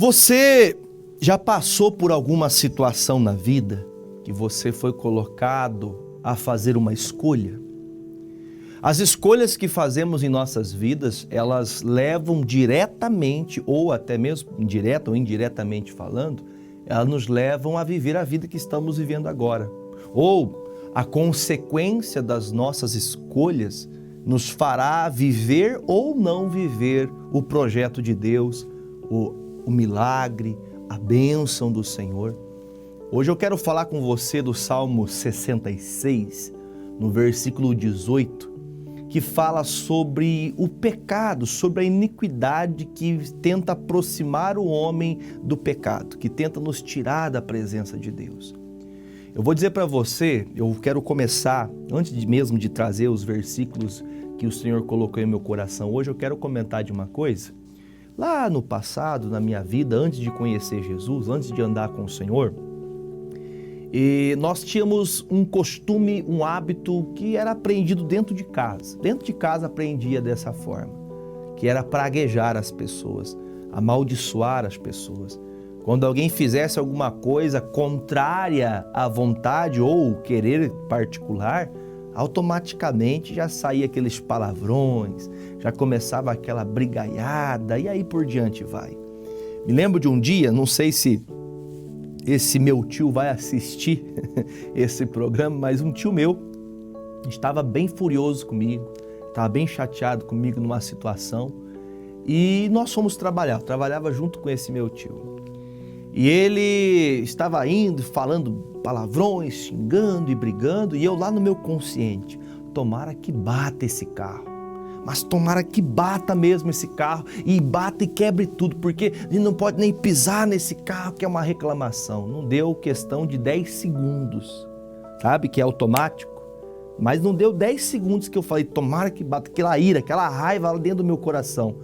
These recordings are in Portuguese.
Você já passou por alguma situação na vida que você foi colocado a fazer uma escolha? As escolhas que fazemos em nossas vidas, elas levam diretamente, ou até mesmo indireta ou indiretamente falando, elas nos levam a viver a vida que estamos vivendo agora. Ou a consequência das nossas escolhas nos fará viver ou não viver o projeto de Deus, o milagre, a bênção do Senhor. Hoje eu quero falar com você do Salmo 66, no versículo 18, que fala sobre o pecado, sobre a iniquidade que tenta aproximar o homem do pecado, que tenta nos tirar da presença de Deus. Eu vou dizer para você, eu quero começar, antes mesmo de trazer os versículos que o Senhor colocou em meu coração hoje, eu quero comentar de uma coisa. Lá no passado, na minha vida, antes de conhecer Jesus, antes de andar com o Senhor, nós tínhamos um costume, um hábito que era aprendido dentro de casa. Dentro de casa aprendia dessa forma, que era praguejar as pessoas, amaldiçoar as pessoas. Quando alguém fizesse alguma coisa contrária à vontade ou querer particular, automaticamente já saía aqueles palavrões, já começava aquela brigaiada e aí por diante vai. Me lembro de um dia, não sei se esse meu tio vai assistir esse programa, mas um tio meu estava bem furioso comigo, estava bem chateado comigo numa situação e nós fomos trabalhar, eu trabalhava junto com esse meu tio. E ele estava indo, falando palavrões, xingando e brigando, e eu lá no meu consciente, tomara que bata esse carro, mas tomara que bata mesmo esse carro, e bata e quebre tudo, porque ele não pode nem pisar nesse carro, que é uma reclamação. Não deu questão de 10 segundos, sabe, que é automático, mas não deu 10 segundos que eu falei, tomara que bata, aquela ira, aquela raiva lá dentro do meu coração.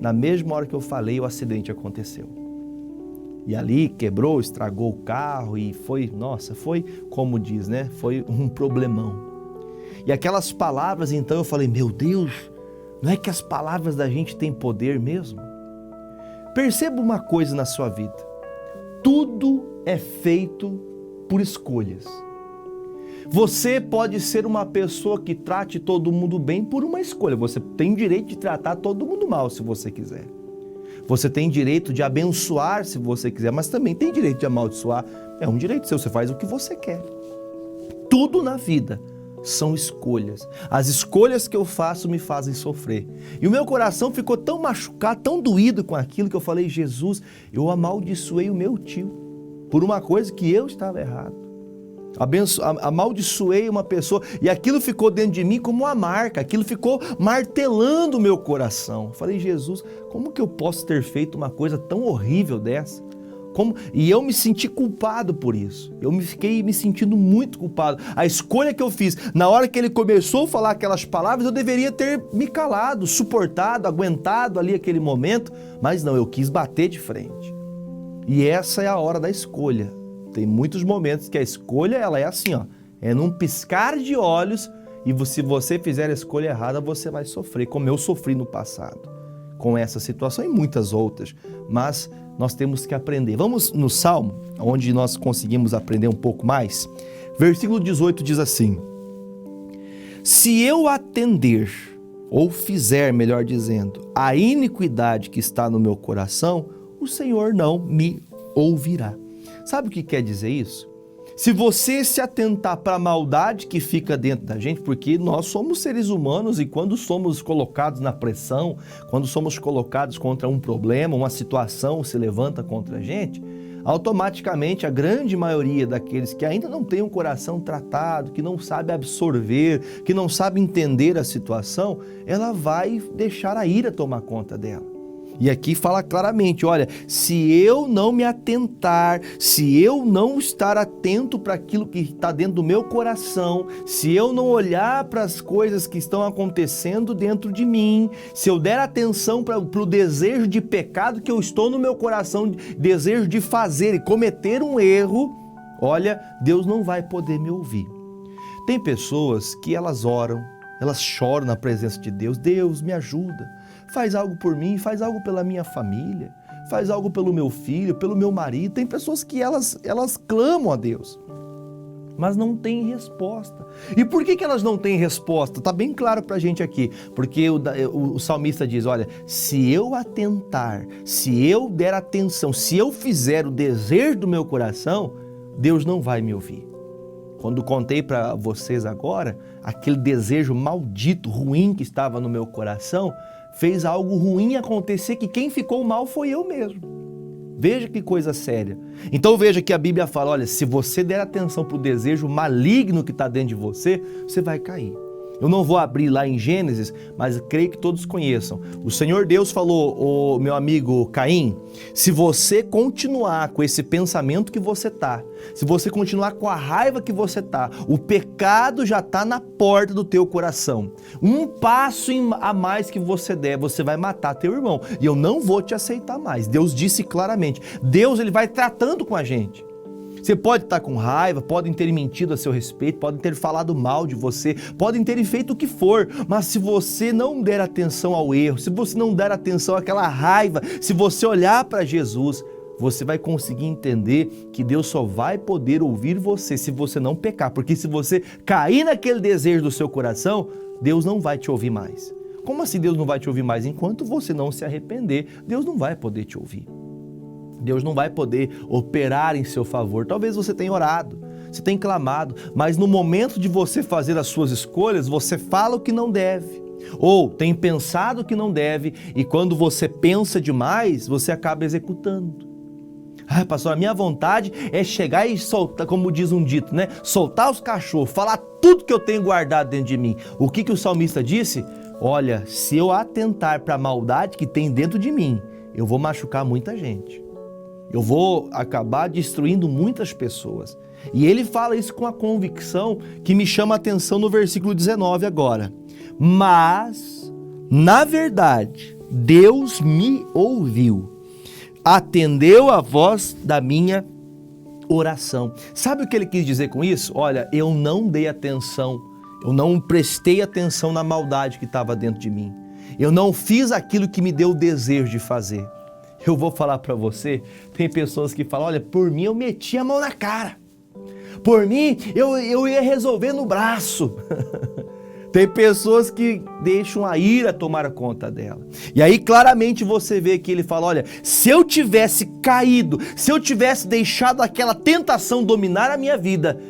Na mesma hora que eu falei, o acidente aconteceu. E ali quebrou, estragou o carro e foi, nossa, foi como diz, né? Foi um problemão. E aquelas palavras, então eu falei, meu Deus, não é que as palavras da gente têm poder mesmo? Perceba uma coisa na sua vida, tudo é feito por escolhas. Você pode ser uma pessoa que trate todo mundo bem por uma escolha, você tem direito de tratar todo mundo mal se você quiser. Você tem direito de abençoar se você quiser, mas também tem direito de amaldiçoar. É um direito seu, você faz o que você quer. Tudo na vida são escolhas. As escolhas que eu faço me fazem sofrer. E o meu coração ficou tão machucado, tão doído com aquilo que eu falei, Jesus, eu amaldiçoei o meu tio por uma coisa que eu estava errado. Amaldiçoei uma pessoa e aquilo ficou dentro de mim como uma marca, aquilo ficou martelando o meu coração. Eu falei, Jesus, como que eu posso ter feito uma coisa tão horrível dessa? E eu me senti culpado por isso, fiquei me sentindo muito culpado. A escolha que eu fiz, na hora que ele começou a falar aquelas palavras, eu deveria ter me calado, suportado, aguentado ali aquele momento, mas não, eu quis bater de frente. E essa é a hora da escolha. Tem muitos momentos que a escolha ela é assim, ó, é num piscar de olhos e se você fizer a escolha errada, você vai sofrer, como eu sofri no passado, com essa situação e muitas outras, mas nós temos que aprender. Vamos no Salmo, onde nós conseguimos aprender um pouco mais. Versículo 18 diz assim, se eu atender, ou fizer, melhor dizendo, a iniquidade que está no meu coração, o Senhor não me ouvirá. Sabe o que quer dizer isso? Se você se atentar para a maldade que fica dentro da gente, porque nós somos seres humanos e quando somos colocados na pressão, quando somos colocados contra um problema, uma situação se levanta contra a gente, automaticamente a grande maioria daqueles que ainda não têm um coração tratado, que não sabe absorver, que não sabe entender a situação, ela vai deixar a ira tomar conta dela. E aqui fala claramente, olha, se eu não me atentar, se eu não estar atento para aquilo que está dentro do meu coração, se eu não olhar para as coisas que estão acontecendo dentro de mim, se eu der atenção para o desejo de pecado que eu estou no meu coração, desejo de fazer e cometer um erro, olha, Deus não vai poder me ouvir. Tem pessoas que elas oram, elas choram na presença de Deus, Deus me ajuda. Faz algo por mim, faz algo pela minha família, faz algo pelo meu filho, pelo meu marido. Tem pessoas que elas clamam a Deus, mas não tem resposta. E por que elas não têm resposta? Está bem claro para a gente aqui, porque o salmista diz, olha, se eu atentar, se eu der atenção, se eu fizer o desejo do meu coração, Deus não vai me ouvir. Quando contei para vocês agora, aquele desejo maldito, ruim que estava no meu coração, fez algo ruim acontecer, que quem ficou mal foi eu mesmo. Veja que coisa séria. Então veja que a Bíblia fala, olha, se você der atenção para o desejo maligno que está dentro de você, você vai cair. Eu não vou abrir lá em Gênesis, mas creio que todos conheçam. O Senhor Deus falou, meu amigo Caim, se você continuar com esse pensamento que você está, se você continuar com a raiva que você está, o pecado já está na porta do teu coração. Um passo a mais que você der, você vai matar teu irmão. E eu não vou te aceitar mais. Deus disse claramente. Deus, ele vai tratando com a gente. Você pode estar com raiva, podem ter mentido a seu respeito, podem ter falado mal de você, podem ter feito o que for, mas se você não der atenção ao erro, se você não der atenção àquela raiva, se você olhar para Jesus, você vai conseguir entender que Deus só vai poder ouvir você se você não pecar, porque se você cair naquele desejo do seu coração, Deus não vai te ouvir mais. Como assim Deus não vai te ouvir mais? Enquanto você não se arrepender, Deus não vai poder te ouvir. Deus não vai poder operar em seu favor. Talvez você tenha orado, você tenha clamado, mas no momento de você fazer as suas escolhas, você fala o que não deve, ou tem pensado o que não deve, e quando você pensa demais, você acaba executando. Ah, pastor, a minha vontade é chegar e soltar, como diz um dito, né? Soltar os cachorros, falar tudo que eu tenho guardado dentro de mim. O que o salmista disse? Olha, se eu atentar para a maldade que tem dentro de mim, eu vou machucar muita gente. Eu vou acabar destruindo muitas pessoas. E ele fala isso com a convicção que me chama a atenção no versículo 19 agora. Mas, na verdade, Deus me ouviu, atendeu a voz da minha oração. Sabe o que ele quis dizer com isso? Olha, eu não dei atenção, eu não prestei atenção na maldade que estava dentro de mim. Eu não fiz aquilo que me deu o desejo de fazer. Eu vou falar para você, tem pessoas que falam, olha, por mim eu meti a mão na cara. Por mim eu ia resolver no braço. Tem pessoas que deixam a ira tomar conta dela. E aí claramente você vê que ele fala, olha, se eu tivesse caído, se eu tivesse deixado aquela tentação dominar a minha vida,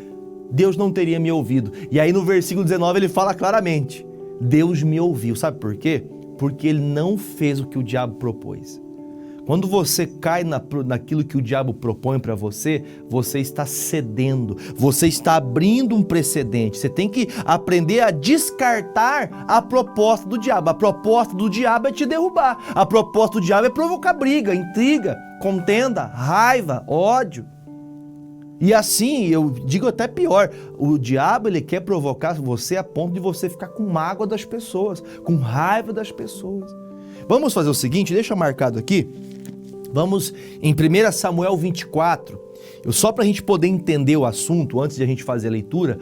Deus não teria me ouvido. E aí no versículo 19 ele fala claramente, Deus me ouviu. Sabe por quê? Porque ele não fez o que o diabo propôs. Quando você cai naquilo que o diabo propõe para você, você está cedendo, você está abrindo um precedente. Você tem que aprender a descartar a proposta do diabo. A proposta do diabo é te derrubar. A proposta do diabo é provocar briga, intriga, contenda, raiva, ódio. E assim, eu digo até pior, o diabo ele quer provocar você a ponto de você ficar com mágoa das pessoas, com raiva das pessoas. Vamos fazer o seguinte, deixa marcado aqui. Vamos em 1 Samuel 24, só para a gente poder entender o assunto, antes de a gente fazer a leitura,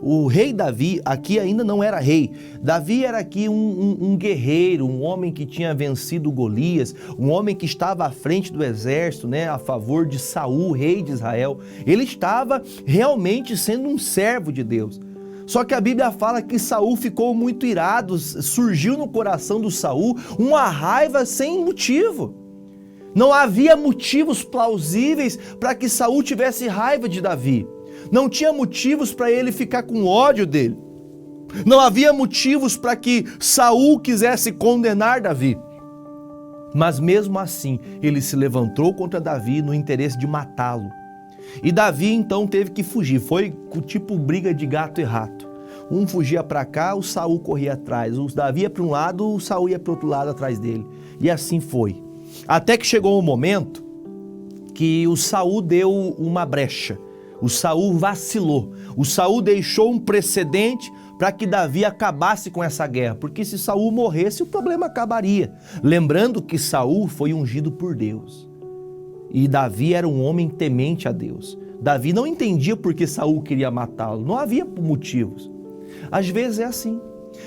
o rei Davi, aqui ainda não era rei. Davi era aqui um guerreiro, um homem que tinha vencido Golias, um homem que estava à frente do exército, né, a favor de Saul, rei de Israel. Ele estava realmente sendo um servo de Deus. Só que a Bíblia fala que Saul ficou muito irado, surgiu no coração do Saul uma raiva sem motivo. Não havia motivos plausíveis para que Saul tivesse raiva de Davi. Não tinha motivos para ele ficar com ódio dele. Não havia motivos para que Saul quisesse condenar Davi. Mas mesmo assim, ele se levantou contra Davi no interesse de matá-lo. E Davi então teve que fugir. Foi tipo briga de gato e rato. Um fugia para cá, o Saul corria atrás. O Davi ia para um lado, o Saul ia para o outro lado atrás dele. E assim foi. Até que chegou um momento que o Saul deu uma brecha. O Saul vacilou. O Saul deixou um precedente para que Davi acabasse com essa guerra. Porque se Saul morresse, o problema acabaria. Lembrando que Saul foi ungido por Deus. E Davi era um homem temente a Deus. Davi não entendia por que Saul queria matá-lo. Não havia motivos. Às vezes é assim.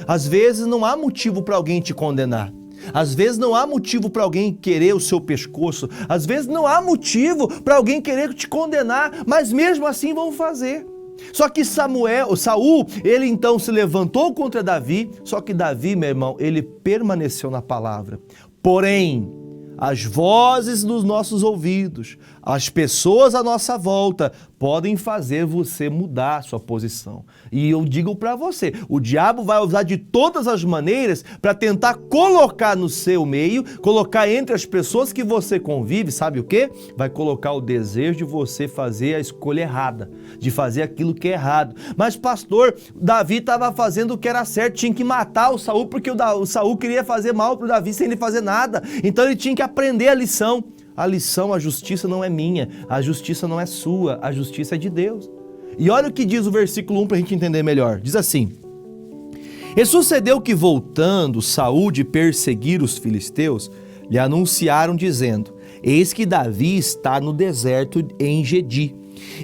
Às vezes não há motivo para alguém te condenar. Às vezes não há motivo para alguém querer o seu pescoço, às vezes não há motivo para alguém querer te condenar, mas mesmo assim vão fazer. Só que Saul, ele então se levantou contra Davi, só que Davi, meu irmão, ele permaneceu na palavra. Porém, as vozes dos nossos ouvidos, as pessoas à nossa volta podem fazer você mudar a sua posição. E eu digo para você, o diabo vai usar de todas as maneiras para tentar colocar no seu meio, colocar entre as pessoas que você convive, sabe o quê? Vai colocar o desejo de você fazer a escolha errada, de fazer aquilo que é errado. Mas pastor, Davi estava fazendo o que era certo, tinha que matar o Saul, porque o Saul queria fazer mal para o Davi sem ele fazer nada. Então ele tinha que aprender a lição. A lição, a justiça não é minha, a justiça não é sua, a justiça é de Deus. E olha o que diz o versículo 1 para a gente entender melhor. Diz assim: E sucedeu que, voltando Saul de perseguir os filisteus, lhe anunciaram dizendo: Eis que Davi está no deserto em Engedi.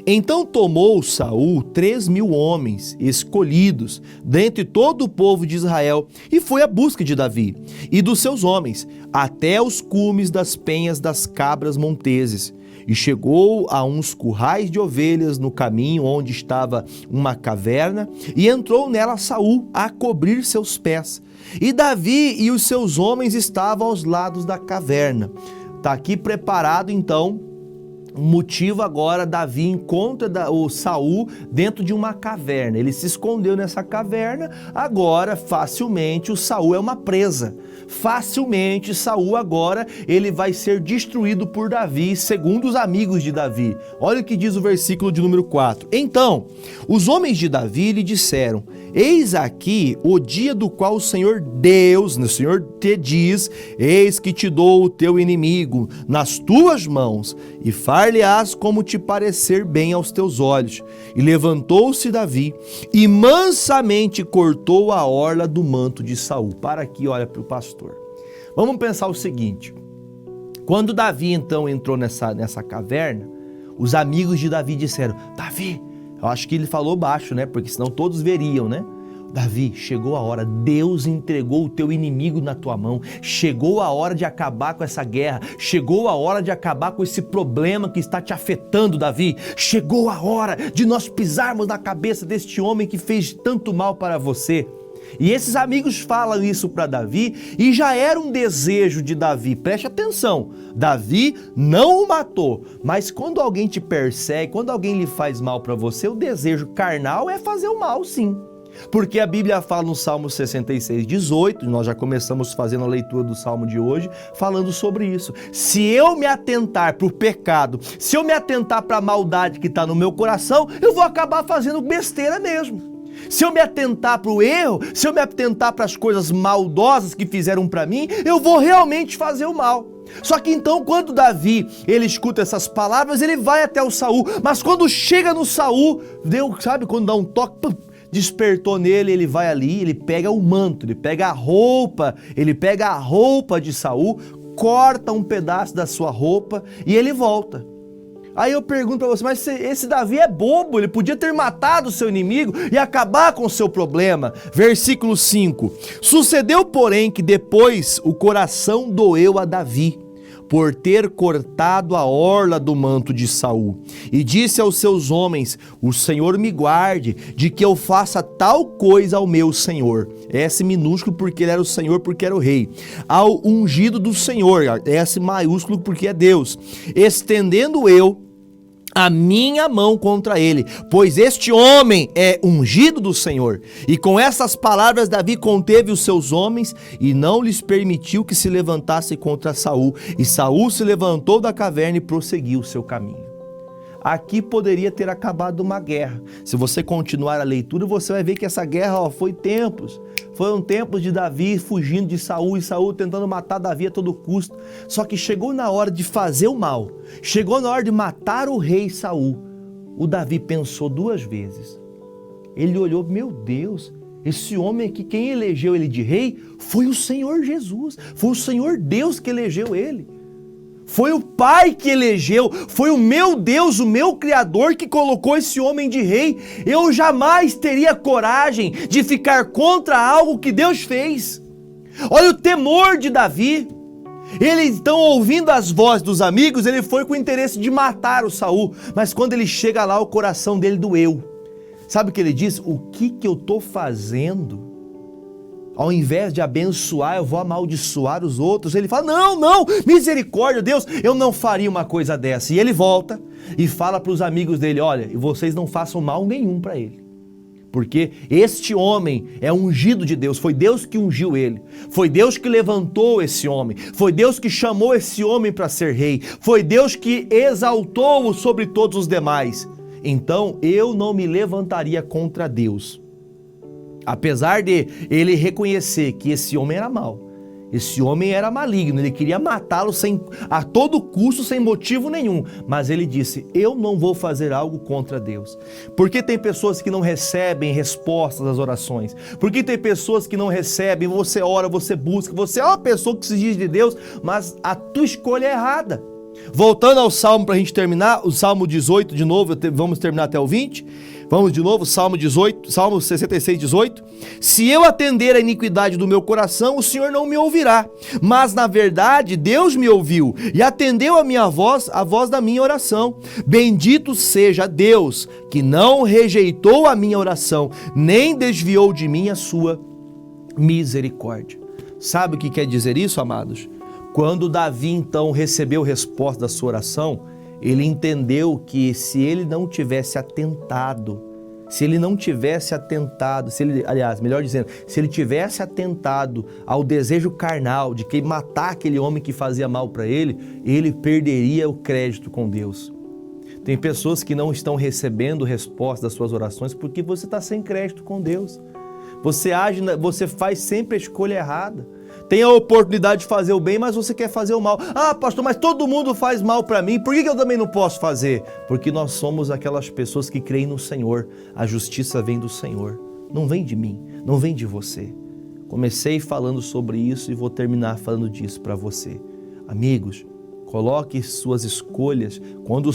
Então tomou Saul 3.000 homens escolhidos dentre todo o povo de Israel e foi à busca de Davi e dos seus homens até os cumes das penhas das cabras monteses. E chegou a uns currais de ovelhas no caminho onde estava uma caverna e entrou nela Saul a cobrir seus pés. E Davi e os seus homens estavam aos lados da caverna. Está aqui preparado então o motivo. Agora Davi encontra o Saul dentro de uma caverna. Ele se escondeu nessa caverna. Agora facilmente o Saul é uma presa. Facilmente Saul agora ele vai ser destruído por Davi, segundo os amigos de Davi. Olha o que diz o versículo de número 4. Então os homens de Davi lhe disseram: Eis aqui o dia do qual o Senhor Deus, o Senhor te diz: Eis que te dou o teu inimigo nas tuas mãos, e far-lhe-ás como te parecer bem aos teus olhos. E levantou-se Davi e mansamente cortou a orla do manto de Saul. Para aqui, olha para o pastor. Vamos pensar o seguinte: quando Davi então entrou nessa caverna, os amigos de Davi disseram: Davi, eu acho que ele falou baixo, né? Porque senão todos veriam, né? Davi, chegou a hora, Deus entregou o teu inimigo na tua mão, chegou a hora de acabar com essa guerra, chegou a hora de acabar com esse problema que está te afetando, Davi, chegou a hora de nós pisarmos na cabeça deste homem que fez tanto mal para você. E esses amigos falam isso para Davi e já era um desejo de Davi. Preste atenção, Davi não o matou, mas quando alguém te persegue, quando alguém lhe faz mal para você, o desejo carnal é fazer o mal, sim. Porque a Bíblia fala no Salmo 66:18, nós já começamos fazendo a leitura do Salmo de hoje, falando sobre isso. Se eu me atentar para o pecado, se eu me atentar para a maldade que está no meu coração, eu vou acabar fazendo besteira mesmo. Se eu me atentar para o erro, se eu me atentar para as coisas maldosas que fizeram para mim, eu vou realmente fazer o mal. Só que então, quando Davi, ele escuta essas palavras, ele vai até o Saul, mas quando chega no Saul, Deus, sabe, quando dá um toque, pum, despertou nele, ele vai ali, ele pega o manto, ele pega a roupa de Saul, corta um pedaço da sua roupa e ele volta. Aí eu pergunto para você, mas esse Davi é bobo, ele podia ter matado o seu inimigo e acabar com o seu problema. Versículo 5. Sucedeu, porém, que depois o coração doeu a Davi, por ter cortado a orla do manto de Saul. E disse aos seus homens: O Senhor me guarde de que eu faça tal coisa ao meu Senhor. S minúsculo porque ele era o Senhor, porque era o rei. Ao ungido do Senhor, S maiúsculo porque é Deus. Estendendo eu a minha mão contra ele, pois este homem é ungido do Senhor. E com essas palavras Davi conteve os seus homens e não lhes permitiu que se levantassem contra Saul. E Saul se levantou da caverna e prosseguiu o seu caminho. Aqui poderia ter acabado uma guerra. Se você continuar a leitura, você vai ver que essa guerra foram tempos de Davi fugindo de Saul e Saul tentando matar Davi a todo custo. Só que chegou na hora de fazer o mal, chegou na hora de matar o rei Saul. O Davi pensou duas vezes. Ele olhou: meu Deus, esse homem aqui, quem elegeu ele de rei foi o Senhor Jesus, foi o Senhor Deus que elegeu ele. Foi o Pai que elegeu, foi o meu Deus, o meu Criador que colocou esse homem de rei. Eu jamais teria coragem de ficar contra algo que Deus fez. Olha o temor de Davi. Ele então, ouvindo as vozes dos amigos, ele foi com o interesse de matar o Saul, mas quando ele chega lá, o coração dele doeu. Sabe o que ele diz? O que eu estou fazendo? Ao invés de abençoar, eu vou amaldiçoar os outros. Ele fala, não, misericórdia, Deus, eu não faria uma coisa dessa. E ele volta e fala para os amigos dele, olha, vocês não façam mal nenhum para ele. Porque este homem é ungido de Deus, foi Deus que ungiu ele, foi Deus que levantou esse homem, foi Deus que chamou esse homem para ser rei, foi Deus que exaltou-o sobre todos os demais. Então eu não me levantaria contra Deus. Apesar de ele reconhecer que esse homem era mau, esse homem era maligno, ele queria matá-lo a todo custo, sem motivo nenhum. Mas ele disse, eu não vou fazer algo contra Deus. Porque tem pessoas que não recebem respostas às orações. Porque tem pessoas que não recebem, você ora, você busca, você é uma pessoa que se diz de Deus, mas a tua escolha é errada. Voltando ao Salmo para a gente terminar, o Salmo 18 de novo, vamos terminar até o 20. Vamos de novo, Salmo 66, 18. Se eu atender a iniquidade do meu coração, o Senhor não me ouvirá. Mas, na verdade, Deus me ouviu e atendeu a minha voz, a voz da minha oração. Bendito seja Deus, que não rejeitou a minha oração, nem desviou de mim a sua misericórdia. Sabe o que quer dizer isso, amados? Quando Davi, então, recebeu resposta da sua oração, ele entendeu que se ele não tivesse atentado, se ele tivesse atentado ao desejo carnal de que matar aquele homem que fazia mal para ele, ele perderia o crédito com Deus. Tem pessoas que não estão recebendo resposta das suas orações porque você está sem crédito com Deus. Você faz sempre a escolha errada. Tem a oportunidade de fazer o bem, mas você quer fazer o mal. Ah, pastor, mas todo mundo faz mal para mim, por que eu também não posso fazer? Porque nós somos aquelas pessoas que creem no Senhor. A justiça vem do Senhor, não vem de mim, não vem de você. Comecei falando sobre isso e vou terminar falando disso para você. Amigos, coloque suas escolhas quando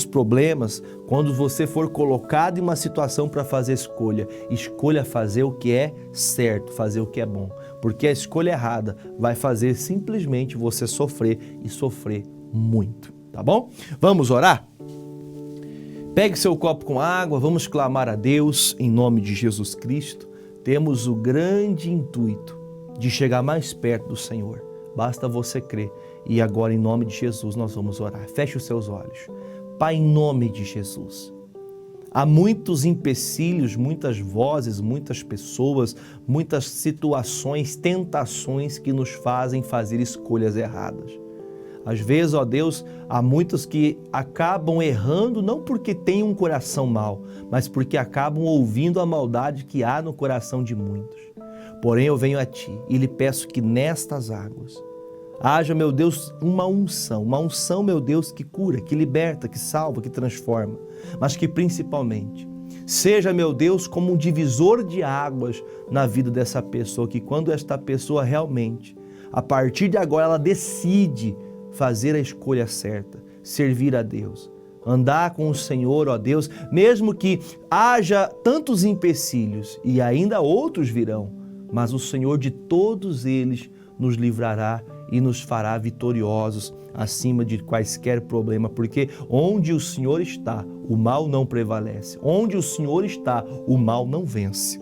você for colocado em uma situação para fazer escolha fazer o que é certo, fazer o que é bom. Porque a escolha errada vai fazer simplesmente você sofrer e sofrer muito, tá bom? Vamos orar? Pegue seu copo com água, vamos clamar a Deus em nome de Jesus Cristo. Temos o grande intuito de chegar mais perto do Senhor. Basta você crer. E agora, em nome de Jesus, nós vamos orar. Feche os seus olhos. Pai, em nome de Jesus. Há muitos empecilhos, muitas vozes, muitas pessoas, muitas situações, tentações que nos fazem fazer escolhas erradas. Às vezes, ó Deus, há muitos que acabam errando não porque têm um coração mau, mas porque acabam ouvindo a maldade que há no coração de muitos. Porém, eu venho a Ti e lhe peço que nestas águas haja, meu Deus, uma unção, meu Deus, que cura, que liberta, que salva, que transforma, mas que principalmente seja, meu Deus, como um divisor de águas na vida dessa pessoa, que quando esta pessoa realmente, a partir de agora, ela decide fazer a escolha certa, servir a Deus, andar com o Senhor, ó Deus, mesmo que haja tantos empecilhos e ainda outros virão, mas o Senhor de todos eles nos livrará e nos fará vitoriosos acima de quaisquer problema, porque onde o Senhor está, o mal não prevalece. Onde o Senhor está, o mal não vence.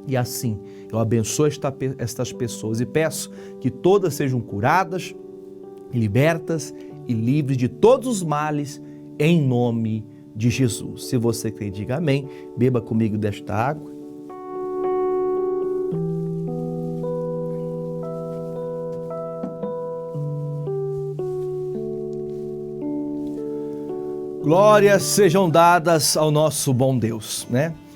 E assim, eu abençoo estas pessoas e peço que todas sejam curadas, libertas e livres de todos os males, em nome de Jesus. Se você crê, diga amém. Beba comigo desta água. Glórias sejam dadas ao nosso bom Deus, né?